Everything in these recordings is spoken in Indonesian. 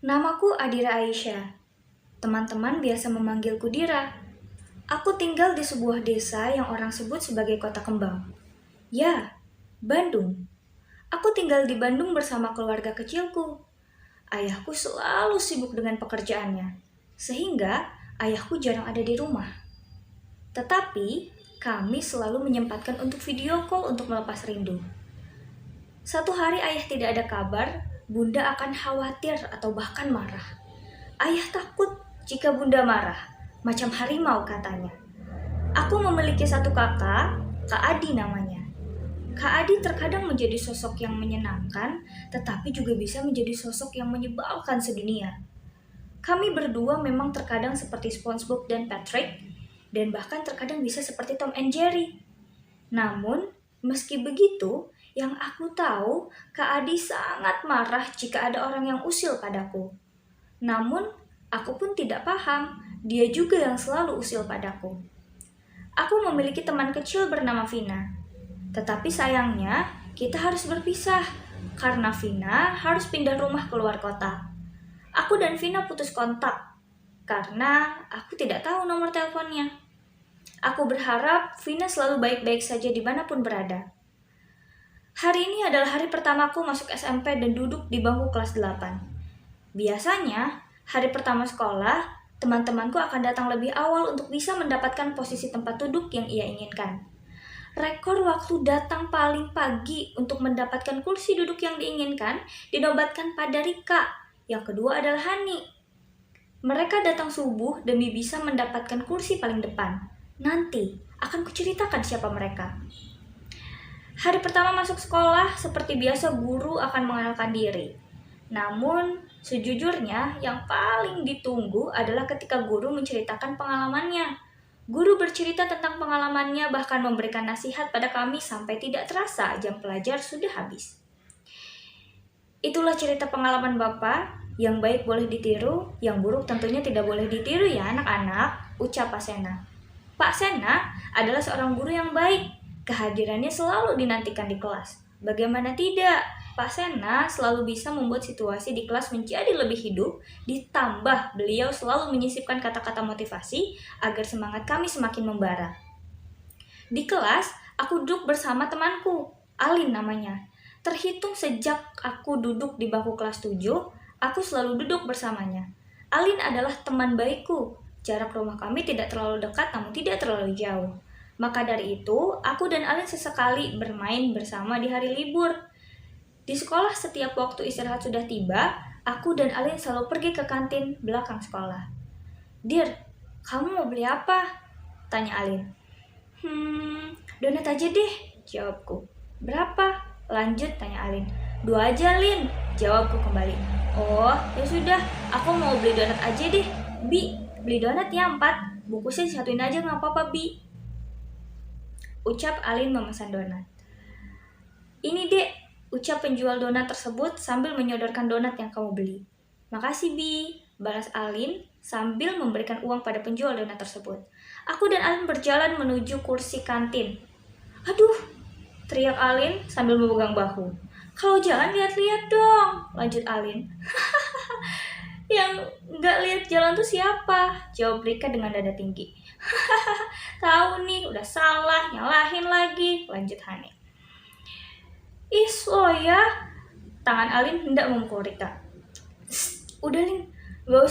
Namaku Adira Aisyah. Teman-teman biasa memanggilku Dira. Aku tinggal di sebuah desa yang orang sebut sebagai kota kembang. Ya, Bandung. Aku tinggal di Bandung bersama keluarga kecilku. Ayahku selalu sibuk dengan pekerjaannya, sehingga ayahku jarang ada di rumah. Tetapi, kami selalu menyempatkan untuk video call untuk melepas rindu. Satu hari ayah tidak ada kabar, bunda akan khawatir atau bahkan marah. Ayah takut jika bunda marah, macam harimau katanya. Aku memiliki satu kakak, Kak Adi namanya. Kak Adi terkadang menjadi sosok yang menyenangkan, tetapi juga bisa menjadi sosok yang menyebalkan sedunia. Kami berdua memang terkadang seperti SpongeBob dan Patrick, dan bahkan terkadang bisa seperti Tom and Jerry. Namun, meski begitu, yang aku tahu, Kak Adi sangat marah jika ada orang yang usil padaku. Namun, aku pun tidak paham, dia juga yang selalu usil padaku. Aku memiliki teman kecil bernama Vina. Tetapi sayangnya, kita harus berpisah, karena Vina harus pindah rumah keluar kota. Aku dan Vina putus kontak, karena aku tidak tahu nomor teleponnya. Aku berharap Vina selalu baik-baik saja dimanapun berada. Hari ini adalah hari pertamaku masuk SMP dan duduk di bangku kelas 8. Biasanya, hari pertama sekolah, teman-temanku akan datang lebih awal untuk bisa mendapatkan posisi tempat duduk yang ia inginkan. Rekor waktu datang paling pagi untuk mendapatkan kursi duduk yang diinginkan dinobatkan pada Rika. Yang kedua adalah Hani. Mereka datang subuh demi bisa mendapatkan kursi paling depan. Nanti akan kuceritakan siapa mereka. Hari pertama masuk sekolah, seperti biasa guru akan mengenalkan diri. Namun, sejujurnya yang paling ditunggu adalah ketika guru menceritakan pengalamannya. Guru bercerita tentang pengalamannya, bahkan memberikan nasihat pada kami sampai tidak terasa jam pelajar sudah habis. Itulah cerita pengalaman Bapak, yang baik boleh ditiru, yang buruk tentunya tidak boleh ditiru ya anak-anak, ucap Pak Sena. Pak Sena adalah seorang guru yang baik, kehadirannya selalu dinantikan di kelas. Bagaimana tidak? Pak Sena selalu bisa membuat situasi di kelas menjadi lebih hidup, ditambah beliau selalu menyisipkan kata-kata motivasi agar semangat kami semakin membara. Di kelas, aku duduk bersama temanku, Alin namanya. Terhitung sejak aku duduk di bangku kelas 7, aku selalu duduk bersamanya. Alin adalah teman baikku, jarak rumah kami tidak terlalu dekat namun tidak terlalu jauh. Maka dari itu, aku dan Alin sesekali bermain bersama di hari libur. Di sekolah setiap waktu istirahat sudah tiba, aku dan Alin selalu pergi ke kantin belakang sekolah. Dir, kamu mau beli apa? Tanya Alin. Donat aja deh, jawabku. Berapa? Lanjut tanya Alin. 2 aja, Lin, jawabku kembali. Oh, ya sudah, aku mau beli donat aja deh. Bi, beli donat ya 4, bungkusnya disatuin aja nggak apa-apa, Bi. Ucap Alin memesan donat. Ini dek, ucap penjual donat tersebut sambil menyodorkan donat yang kamu beli. Makasih Bi, balas Alin sambil memberikan uang pada penjual donat tersebut. Aku dan Alin berjalan menuju kursi kantin. Aduh, teriak Alin sambil memegang bahu. Kalau jalan lihat-lihat dong, lanjut Alin. Yang nggak lihat jalan tuh siapa? Jawab Rika dengan dada tinggi. Tahu nih, udah salah, nyalahin lagi, lanjut Hani. Lo ya, tangan Alin hendak memukul Rika. Udah Lin, nggak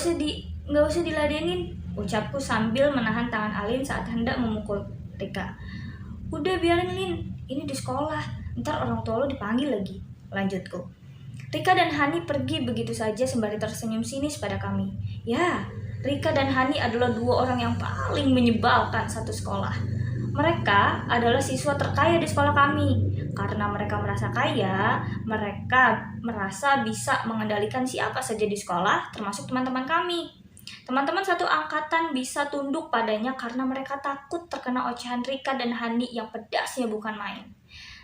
usah diladenin, ucapku sambil menahan tangan Alin saat hendak memukul Rika. Udah biarin Lin, ini di sekolah, ntar orang tua lo dipanggil lagi, lanjutku. Rika dan Hani pergi begitu saja sembari tersenyum sinis pada kami. Ya, Rika dan Hani adalah 2 orang yang paling menyebalkan satu sekolah. Mereka adalah siswa terkaya di sekolah kami. Karena mereka merasa kaya, mereka merasa bisa mengendalikan siapa saja di sekolah, termasuk teman-teman kami. Teman-teman satu angkatan bisa tunduk padanya karena mereka takut terkena ocehan Rika dan Hani yang pedasnya bukan main.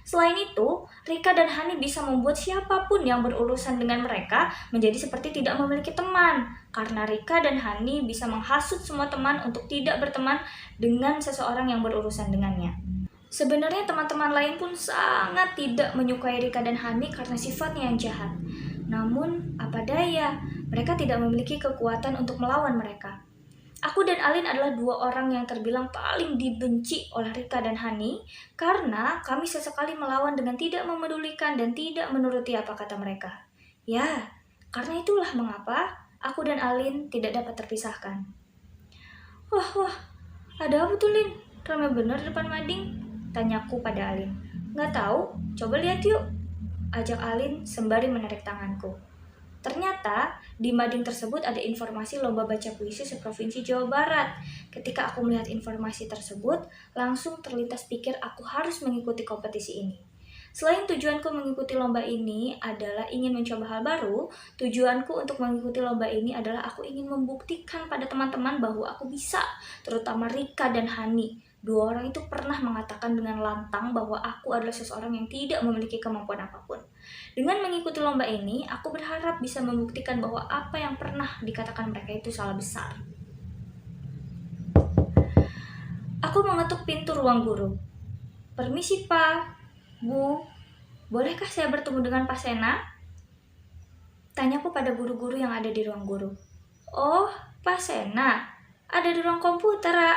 Selain itu, Rika dan Hani bisa membuat siapapun yang berurusan dengan mereka menjadi seperti tidak memiliki teman. Karena Rika dan Hani bisa menghasut semua teman untuk tidak berteman dengan seseorang yang berurusan dengannya. Sebenarnya teman-teman lain pun sangat tidak menyukai Rika dan Hani karena sifatnya yang jahat. Namun, apa daya, Mereka tidak memiliki kekuatan untuk melawan mereka. Aku dan Alin adalah dua orang yang terbilang paling dibenci oleh Rika dan Hani karena kami sesekali melawan dengan tidak memedulikan dan tidak menuruti apa kata mereka. Ya, karena itulah mengapa aku dan Alin tidak dapat terpisahkan. Wah, ada apa tuh Lin? Ramai bener depan mading? Tanyaku pada Alin. Nggak tahu, coba lihat yuk. Ajak Alin sembari menarik tanganku. Ternyata di mading tersebut ada informasi lomba baca puisi seprovinsi Jawa Barat. Ketika aku melihat informasi tersebut, langsung terlintas pikir aku harus mengikuti kompetisi ini. Selain tujuanku mengikuti lomba ini adalah ingin mencoba hal baru, tujuanku untuk mengikuti lomba ini adalah aku ingin membuktikan pada teman-teman bahwa aku bisa, terutama Rika dan Hani. Dua orang itu pernah mengatakan dengan lantang bahwa aku adalah seseorang yang tidak memiliki kemampuan apapun. Dengan mengikuti lomba ini, aku berharap bisa membuktikan bahwa apa yang pernah dikatakan mereka itu salah besar. Aku mengetuk pintu ruang guru. Permisi Pak, Bu, bolehkah saya bertemu dengan Pak Sena? Tanyaku pada guru-guru yang ada di ruang guru. Oh, Pak Sena, ada di ruang komputer, Ra.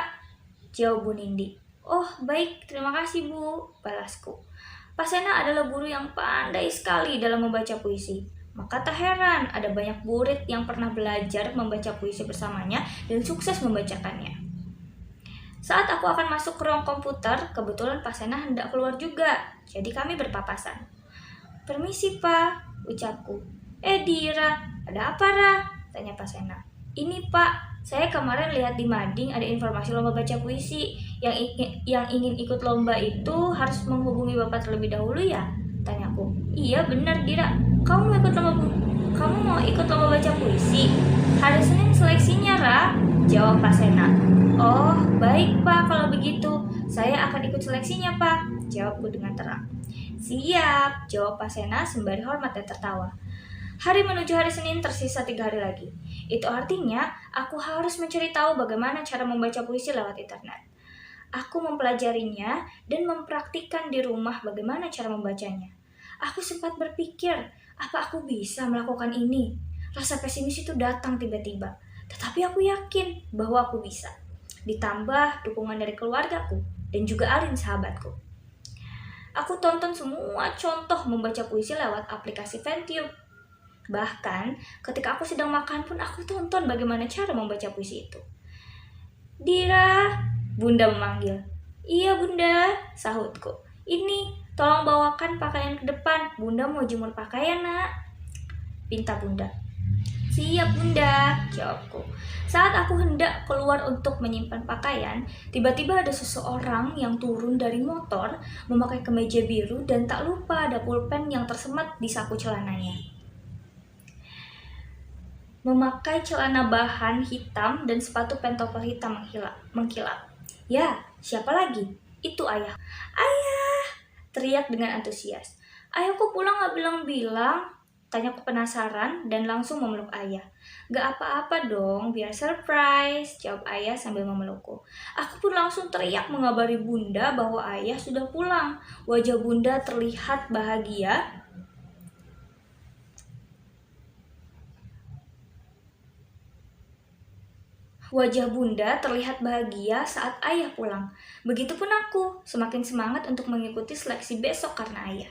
Jawab Bu Nindi. Oh, baik, terima kasih Bu, balasku. Pak Sena adalah guru yang pandai sekali dalam membaca puisi. Maka tak heran ada banyak murid yang pernah belajar membaca puisi bersamanya dan sukses membacakannya. Saat aku akan masuk ke ruang komputer, kebetulan Pak Sena hendak keluar juga, jadi kami berpapasan. Permisi Pak, ucapku. Dira, ada apa Ra? Tanya Pak Sena. Ini Pak, saya kemarin lihat di mading ada informasi lomba baca puisi. Yang ingin ikut lomba itu harus menghubungi Bapak terlebih dahulu ya? Tanyaku. Iya benar Dira, kamu mau ikut lomba baca puisi? Hari Senin seleksinya Ra, jawab Pak Sena. Oh baik Pak, kalau begitu saya akan ikut seleksinya Pak, jawabku dengan terang. Siap, jawab Pak Sena sembari hormat dan tertawa. Hari menuju hari Senin tersisa 3 hari lagi. Itu artinya aku harus mencari tahu bagaimana cara membaca puisi lewat internet. Aku mempelajarinya dan mempraktikkan di rumah bagaimana cara membacanya. Aku sempat berpikir, apa aku bisa melakukan ini? Rasa pesimis itu datang tiba-tiba. Tetapi aku yakin bahwa aku bisa. Ditambah dukungan dari keluargaku dan juga Alin sahabatku. Aku tonton semua contoh membaca puisi lewat aplikasi Ventube. Bahkan ketika aku sedang makan pun aku tonton bagaimana cara membaca puisi itu. Dira, Bunda memanggil. Iya Bunda, sahutku. Ini, tolong bawakan pakaian ke depan. Bunda mau jemur pakaian nak, pinta Bunda. Siap Bunda, jawabku. Saat aku hendak keluar untuk menyimpan pakaian, tiba-tiba ada seseorang yang turun dari motor memakai kemeja biru dan tak lupa ada pulpen yang tersemat di saku celananya. Memakai celana bahan hitam dan sepatu pentopel hitam mengkilap. Ya, siapa lagi? Itu ayah. Ayah! Teriak dengan antusias. Ayahku pulang gak bilang-bilang? Tanyaku penasaran dan langsung memeluk ayah. Gak apa-apa dong, biar surprise, jawab ayah sambil memelukku. Aku pun langsung teriak mengabari Bunda bahwa ayah sudah pulang. Wajah Bunda terlihat bahagia. Wajah Bunda terlihat bahagia saat ayah pulang. Begitupun aku, semakin semangat untuk mengikuti seleksi besok karena ayah.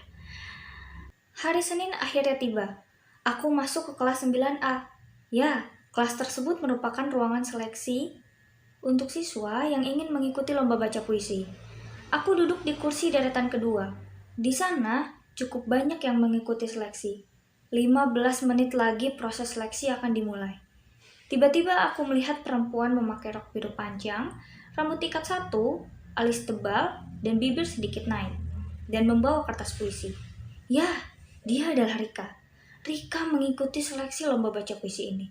Hari Senin akhirnya tiba. Aku masuk ke kelas 9A. Ya, kelas tersebut merupakan ruangan seleksi untuk siswa yang ingin mengikuti lomba baca puisi. Aku duduk di kursi deretan kedua. Di sana cukup banyak yang mengikuti seleksi. 15 menit lagi proses seleksi akan dimulai. Tiba-tiba aku melihat perempuan memakai rok biru panjang, rambut ikat satu, alis tebal, dan bibir sedikit naik, dan membawa kertas puisi. Ya, dia adalah Rika. Rika mengikuti seleksi lomba baca puisi ini.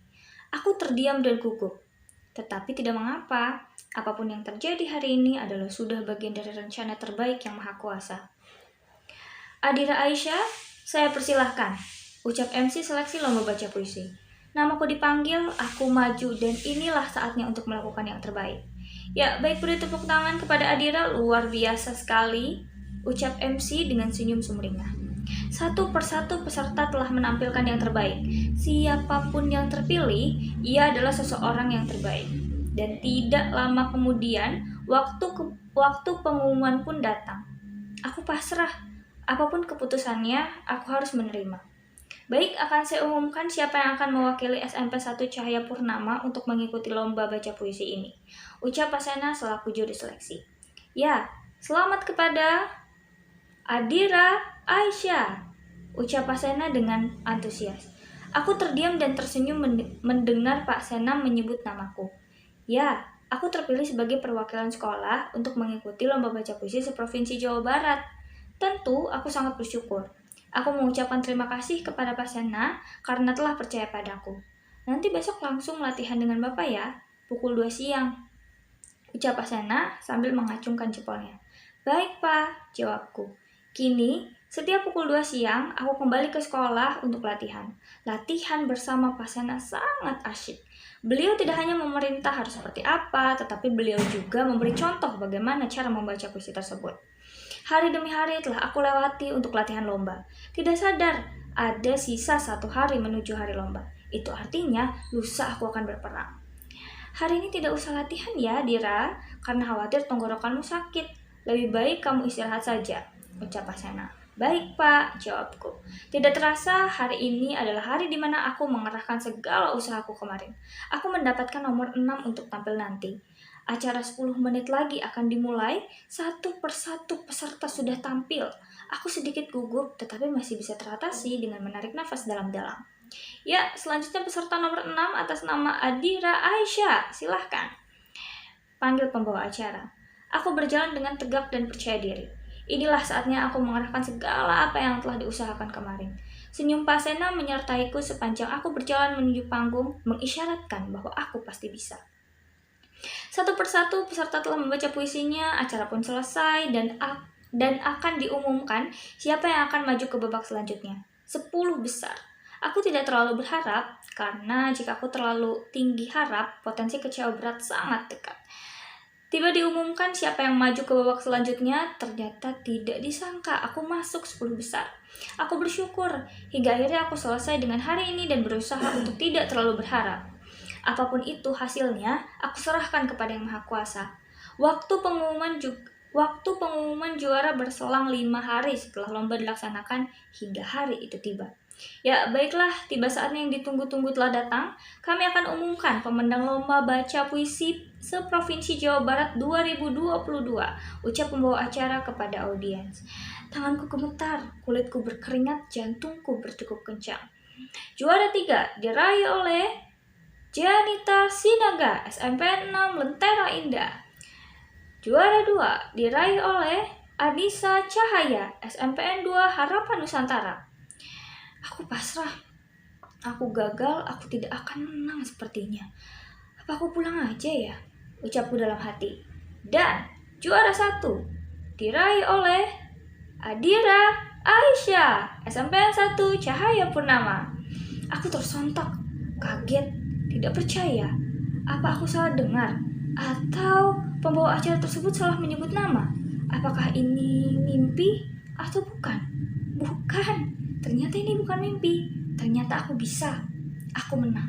Aku terdiam dan gugup. Tetapi tidak mengapa, apapun yang terjadi hari ini adalah sudah bagian dari rencana terbaik yang Maha Kuasa. Adira Aisyah, saya persilahkan, ucap MC seleksi lomba baca puisi. Namaku dipanggil, aku maju, dan inilah saatnya untuk melakukan yang terbaik. Ya, baik beri tepuk tangan kepada Adira, luar biasa sekali, ucap MC dengan senyum sumringah. Satu persatu peserta telah menampilkan yang terbaik. Siapapun yang terpilih, ia adalah seseorang yang terbaik. Dan tidak lama kemudian, waktu pengumuman pun datang. Aku pasrah. Apapun keputusannya, aku harus menerima. Baik, akan saya umumkan siapa yang akan mewakili SMP 1 Cahaya Purnama untuk mengikuti lomba baca puisi ini. Ucap Pasena selaku juri seleksi. Ya, selamat kepada Adira Aisyah, ucap Pak Sena dengan antusias. Aku terdiam dan tersenyum mendengar Pak Sena menyebut namaku. Ya, aku terpilih sebagai perwakilan sekolah untuk mengikuti lomba baca puisi seprovinsi Jawa Barat. Tentu, aku sangat bersyukur. Aku mengucapkan terima kasih kepada Pak Sena karena telah percaya padaku. Nanti besok langsung latihan dengan Bapak ya, pukul 2 siang. Ucap Pak Sena sambil mengacungkan jempolnya. Baik Pak, jawabku. Kini, setiap pukul 2 siang, aku kembali ke sekolah untuk latihan. Latihan bersama Pak Sena sangat asyik. Beliau tidak hanya memerintah harus seperti apa, tetapi beliau juga memberi contoh bagaimana cara membaca puisi tersebut. Hari demi hari telah aku lewati untuk latihan lomba. Tidak sadar, ada sisa 1 hari menuju hari lomba. Itu artinya, lusa aku akan berperang. Hari ini tidak usah latihan ya, Dira, karena khawatir tenggorokanmu sakit. Lebih baik kamu istirahat saja, ucap Pak Sena. Baik Pak, jawabku. Tidak terasa hari ini adalah hari di mana aku mengerahkan segala usahaku kemarin. Aku mendapatkan nomor 6 untuk tampil nanti. Acara 10 menit lagi akan dimulai, satu persatu peserta sudah tampil. Aku sedikit gugup, tetapi masih bisa teratasi dengan menarik nafas dalam-dalam. Ya, selanjutnya peserta nomor 6 atas nama Adira Aisyah, silahkan. Panggil pembawa acara. Aku berjalan dengan tegak dan percaya diri. Inilah saatnya aku mengerahkan segala apa yang telah diusahakan kemarin. Senyum Pak Sena menyertaiku sepanjang aku berjalan menuju panggung, mengisyaratkan bahwa aku pasti bisa. Satu persatu peserta telah membaca puisinya, acara pun selesai, dan akan diumumkan siapa yang akan maju ke babak selanjutnya. 10 besar. Aku tidak terlalu berharap, karena jika aku terlalu tinggi harap, potensi kecewa berat sangat dekat. Tiba diumumkan siapa yang maju ke babak selanjutnya, ternyata tidak disangka aku masuk 10 besar. Aku bersyukur, hingga akhirnya aku selesai dengan hari ini dan berusaha untuk tidak terlalu berharap. Apapun itu hasilnya, aku serahkan kepada Yang Maha Kuasa. Waktu pengumuman juara berselang 5 hari setelah lomba dilaksanakan hingga hari itu tiba. Ya, baiklah, tiba saatnya yang ditunggu-tunggu telah datang. Kami akan umumkan pemenang lomba baca puisi seprovinsi Jawa Barat 2022, ucap pembawa acara kepada audiens. Tanganku gemetar, kulitku berkeringat, jantungku berdegup kencang. Juara 3 diraih oleh Janita Sinaga, SMP 6 Lentera Indah. Juara 2 diraih oleh Anissa Cahaya, SMPN 2 Harapan Nusantara. Aku pasrah. Aku gagal, aku tidak akan menang sepertinya. Apa aku pulang aja ya? Ucapku dalam hati. Dan juara 1 diraih oleh Adira Aisyah, SMPN 1 Cahaya Purnama. Aku tersontak, kaget, tidak percaya. Apa aku salah dengar? Atau pembawa acara tersebut salah menyebut nama? Apakah ini mimpi atau bukan? Bukan. Ternyata ini bukan mimpi. Ternyata aku bisa. Aku menang.